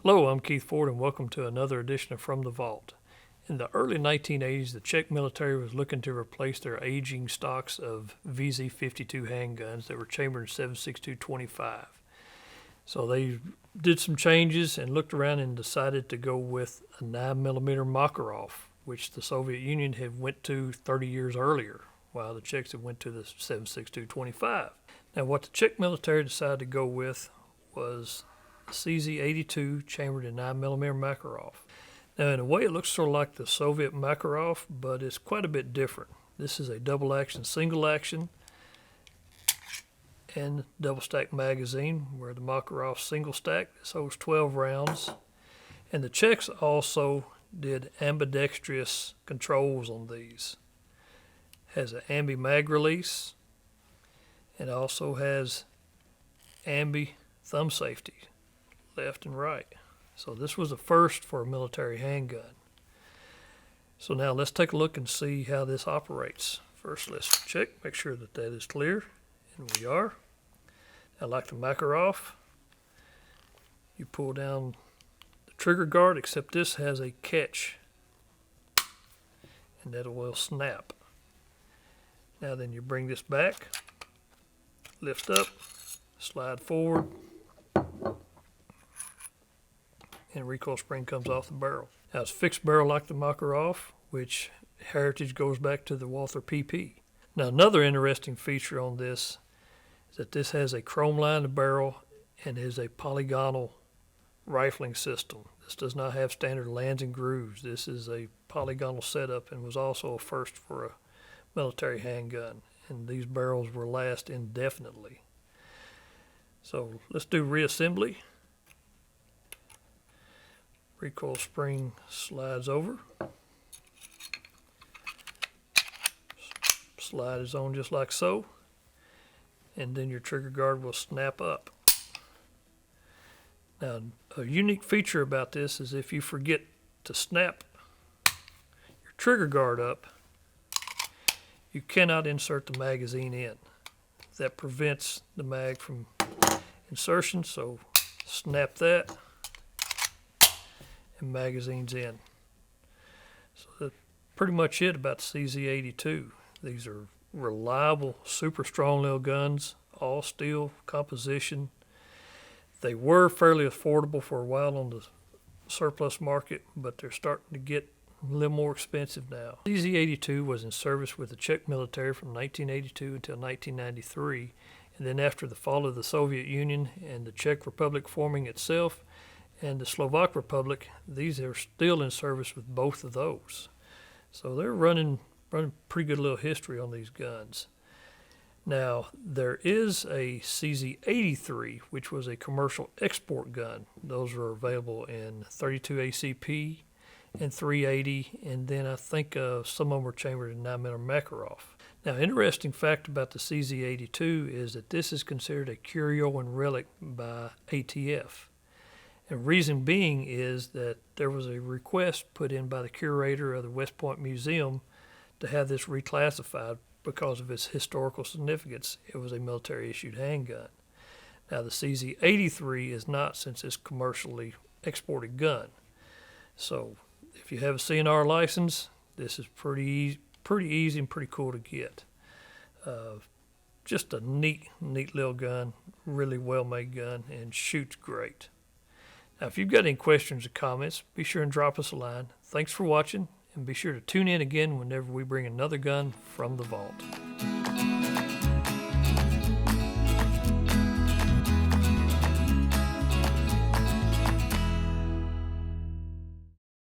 Hello, I'm Keith Ford and welcome to another edition of From the Vault. In the early 1980s, the Czech military was looking to replace their aging stocks of VZ-52 handguns that were chambered in 7.62-25. So they did some changes and looked around and decided to go with a 9mm Makarov, which the Soviet Union had went to 30 years earlier, while the Czechs had went to the 7.62-25. Now what the Czech military decided to go with was the CZ-82 chambered in 9mm Makarov. Now in a way it looks sort of like the Soviet Makarov, but it's quite a bit different. This is a double action, single action, and double stack magazine, where the Makarov single stack, this holds 12 rounds. And the Czechs also did ambidextrous controls on these. Has an ambi mag release, and also has ambi thumb safety, left and right. So this was a first for a military handgun. So now let's take a look and see how this operates. First let's check, make sure that that is clear, and we are. Now like the Makarov, you pull down the trigger guard, except this has a catch, and that will snap. Now then you bring this back, lift up, slide forward, and recoil spring comes off the barrel. Now it's fixed barrel like the Makarov, which heritage goes back to the Walther PP. Now another interesting feature on this is that this has a chrome lined barrel and is a polygonal rifling system. This does not have standard lands and grooves. This is a polygonal setup and was also a first for a military handgun. And these barrels will last indefinitely. So let's do reassembly. Recoil spring slides over. Slide is on just like so. And then your trigger guard will snap up. Now, a unique feature about this is if you forget to snap your trigger guard up, you cannot insert the magazine in. That prevents the mag from insertion, so snap that, and magazine's in. So that's pretty much it about the CZ-82. These are reliable, super strong little guns, all steel composition. They were fairly affordable for a while on the surplus market, but they're starting to get a little more expensive now. CZ-82 was in service with the Czech military from 1982 until 1993, and then after the fall of the Soviet Union and the Czech Republic forming itself and the Slovak Republic, these are still in service with both of those. So they're running pretty good little history on these guns. Now, there is a CZ-83, which was a commercial export gun. Those are available in 32 ACP and 380, and then I think some of them were chambered in 9mm Makarov. Now, interesting fact about the CZ-82 is that this is considered a Curio and Relic by ATF. And reason being is that there was a request put in by the curator of the West Point Museum to have this reclassified because of its historical significance. It was a military-issued handgun. Now, the CZ-83 is not, since it's commercially exported gun. So, if you have a CNR license, this is pretty easy and pretty cool to get. Just a neat little gun, really well-made gun, and shoots great. Now, if you've got any questions or comments, be sure and drop us a line. Thanks for watching, and be sure to tune in again whenever we bring another gun from the vault.